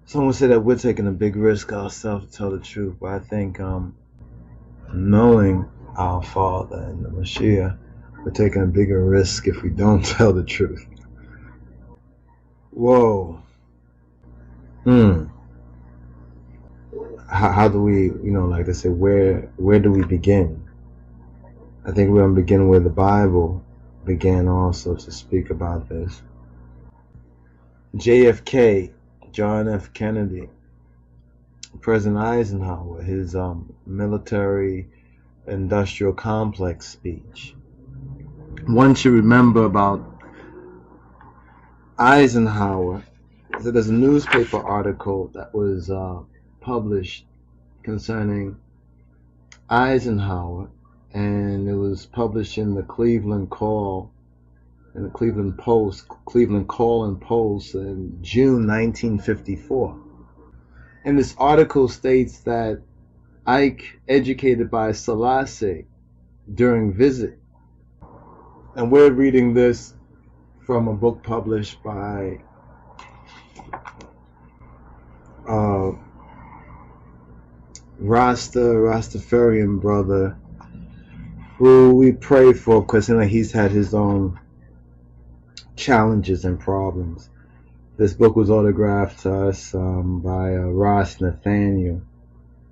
Someone said that we're taking a big risk ourselves to tell the truth, but I think knowing our Father and the Mashiach, we're taking a bigger risk if we don't tell the truth. Whoa. How do we, like they say, where do we begin? I think we're going to begin where the Bible began also to speak about this. JFK, John F. Kennedy, President Eisenhower, his military industrial complex speech. One should remember about Eisenhower, so there's a newspaper article that was published concerning Eisenhower, and it was published in the Cleveland Call and Post in June 1954. And this article states that Ike, educated by Selassie during visit, and we're reading this from a book published by Rastafarian brother, who we pray for because he's had his own challenges and problems. This book was autographed to us by Ross Nathaniel,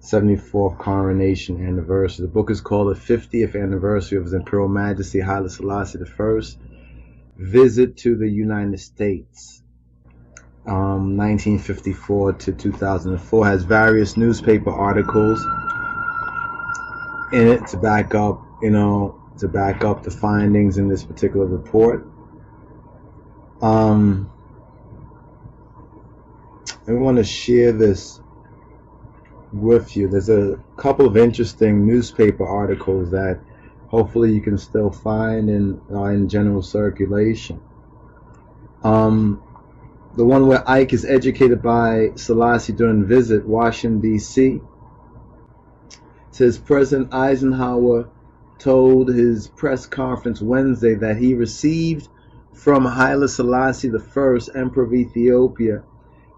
74th coronation anniversary. The book is called The 50th Anniversary of His Imperial Majesty Haile Selassie I Visit to the United States, 1954 to 2004. Has various newspaper articles in it to back up, the findings in this particular report. I want to share this with you. There's a couple of interesting newspaper articles that hopefully you can still find in general circulation. The one where Ike is educated by Selassie during visit Washington D.C. says President Eisenhower told his press conference Wednesday that he received from Haile Selassie I, Emperor of Ethiopia,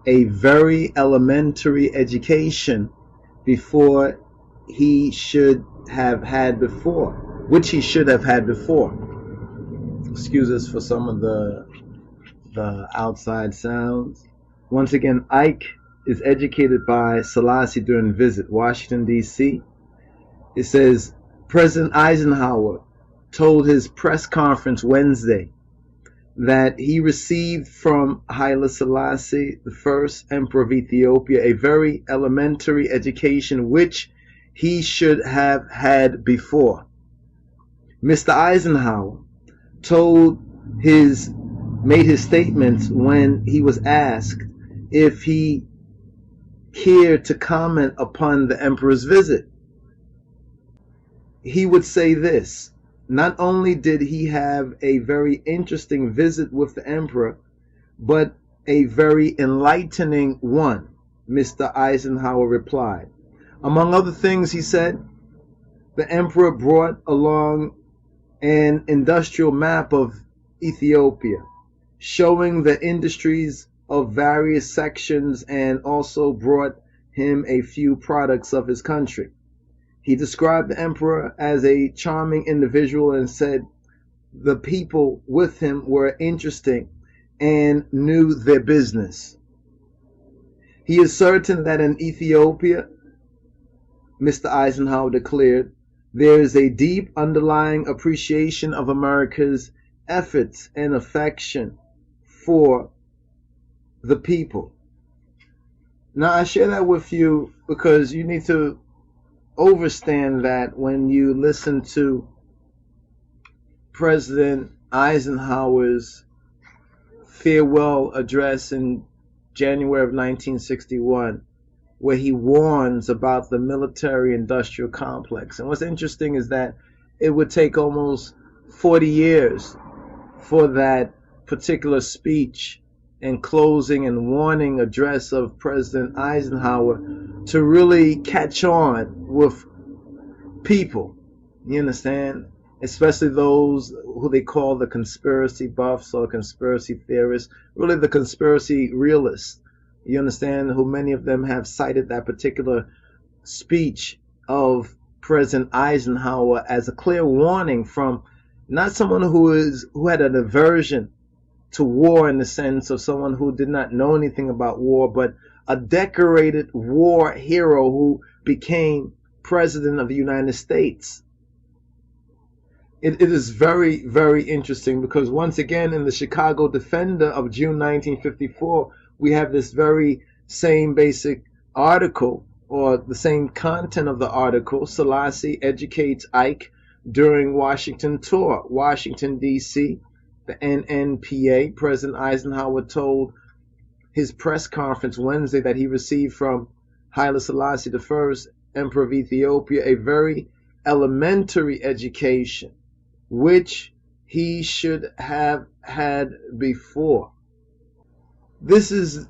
a very elementary education before he should have had before, which he should have had before. Excuse us for some of the outside sounds. Once again, Ike is educated by Selassie during visit Washington D.C. It says President Eisenhower told his press conference Wednesday that he received from Haile Selassie I, Emperor of Ethiopia, a very elementary education which he should have had before. Mr. Eisenhower made his statements when he was asked if he cared to comment upon the emperor's visit. He would say this: not only did he have a very interesting visit with the emperor, but a very enlightening one, Mr. Eisenhower replied. Among other things, he said, the emperor brought along an industrial map of Ethiopia, showing the industries of various sections, and also brought him a few products of his country. He described the emperor as a charming individual and said the people with him were interesting and knew their business. He is certain that in Ethiopia, Mr. Eisenhower declared, there is a deep underlying appreciation of America's efforts and affection for the people. Now, I share that with you because you need to understand that when you listen to President Eisenhower's farewell address in January of 1961, where he warns about the military-industrial complex. And what's interesting is that it would take almost 40 years for that particular speech and closing and warning address of President Eisenhower to really catch on with people. You understand? especially those who they call the conspiracy buffs or conspiracy theorists, really the conspiracy realists. You understand, who many of them have cited that particular speech of President Eisenhower as a clear warning from not someone who had an aversion to war in the sense of someone who did not know anything about war, but a decorated war hero who became president of the United States. It is very, very interesting because once again in the Chicago Defender of June 1954, we have this very same basic article, or the same content of the article. Selassie educates Ike during Washington tour. Washington, D.C., the NNPA, President Eisenhower told his press conference Wednesday that he received from Haile Selassie I, Emperor of Ethiopia, a very elementary education, which he should have had before. This is,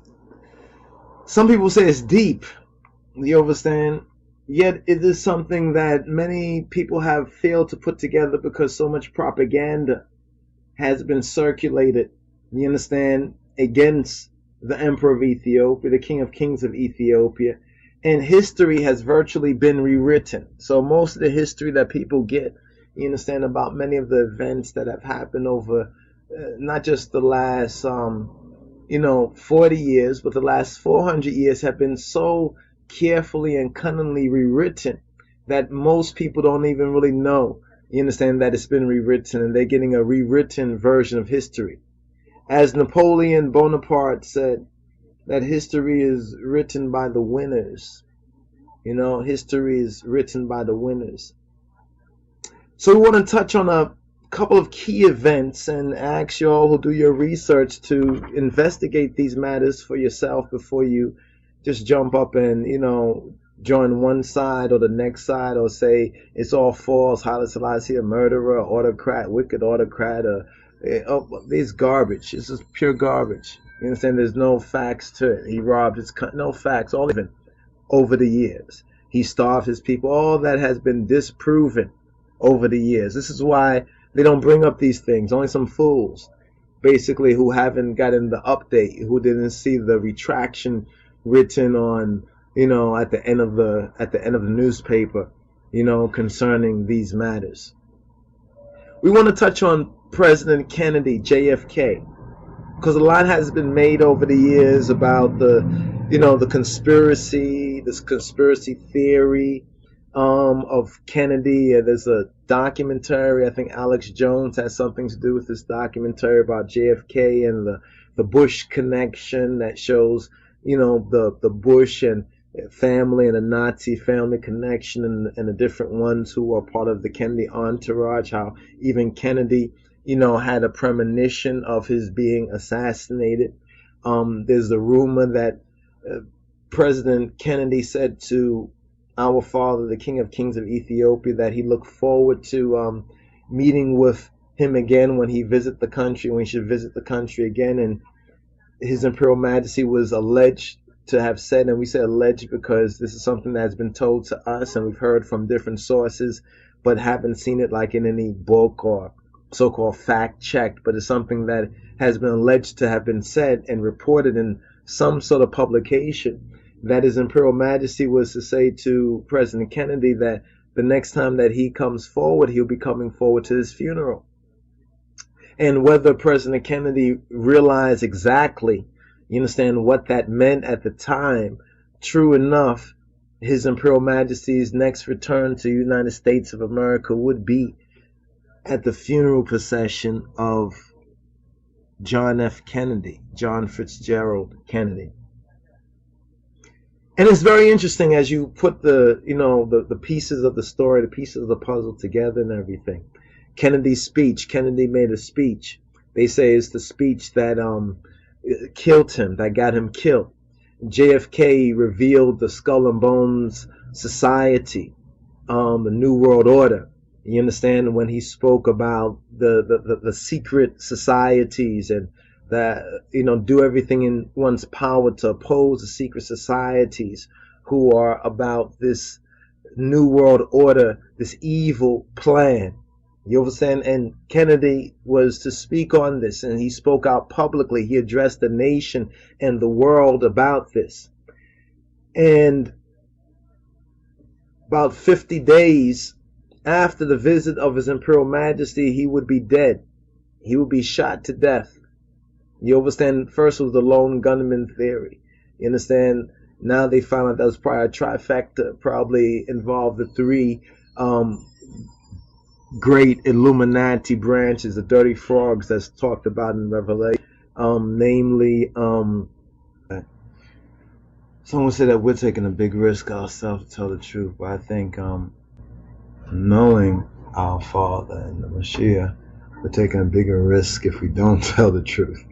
some people say it's deep, you understand? Yet it is something that many people have failed to put together because so much propaganda has been circulated, you understand, against the Emperor of Ethiopia, the King of Kings of Ethiopia, and history has virtually been rewritten. So most of the history that people get, you understand, about many of the events that have happened over not just the last 40 years, but the last 400 years have been so carefully and cunningly rewritten that most people don't even really know, you understand, that it's been rewritten, and they're getting a rewritten version of history. As Napoleon Bonaparte said, that history is written by the winners. You know, history is written by the winners. So we want to touch on a couple of key events and ask you all who do your research to investigate these matters for yourself before you just jump up and, join one side or the next side, or say it's all false, Haile Selassie a murderer, autocrat, wicked autocrat, it's garbage. This is pure garbage. You understand? There's no facts to it. He robbed his country. No facts. All even over the years. He starved his people. All that has been disproven over the years. This is why they don't bring up these things. Only some fools, basically, who haven't gotten the update, who didn't see the retraction written on, at the end of the newspaper, concerning these matters. We want to touch on President Kennedy, JFK, because a lot has been made over the years about the conspiracy, this conspiracy theory of Kennedy. There's a documentary, I think Alex Jones has something to do with this documentary about JFK and the Bush connection that shows, the Bush and family and the Nazi family connection and the different ones who are part of the Kennedy entourage, how even Kennedy, had a premonition of his being assassinated. There's the rumor that President Kennedy said to our father, the King of Kings of Ethiopia, that he looked forward to meeting with him again when he visit the country, when he should visit the country again. And His Imperial Majesty was alleged to have said, and we say alleged because this is something that has been told to us and we've heard from different sources, but haven't seen it like in any book or so-called fact-checked, but it's something that has been alleged to have been said and reported in some sort of publication, that His Imperial Majesty was to say to President Kennedy that the next time that he comes forward, he'll be coming forward to his funeral. And whether President Kennedy realized exactly, you understand, what that meant at the time, true enough, His Imperial Majesty's next return to the United States of America would be at the funeral procession of John F. Kennedy, John Fitzgerald Kennedy. And it's very interesting as you put the pieces of the story, the pieces of the puzzle together and everything. Kennedy's speech, Kennedy made a speech. They say it's the speech that killed him, that got him killed. JFK revealed the Skull and Bones Society, the New World Order. You understand, when he spoke about the secret societies and that, do everything in one's power to oppose the secret societies who are about this New World Order, this evil plan. You understand? And Kennedy was to speak on this, and he spoke out publicly. He addressed the nation and the world about this. And about 50 days after the visit of His Imperial Majesty, he would be dead. He would be shot to death. You understand? First was the lone gunman theory. You understand? Now they found out that was probably a trifecta, probably involved the three great Illuminati branches, the dirty frogs that's talked about in Revelation. Namely, someone said that we're taking a big risk ourselves to tell the truth, but I think knowing our Father and the Mashiach, we're taking a bigger risk if we don't tell the truth.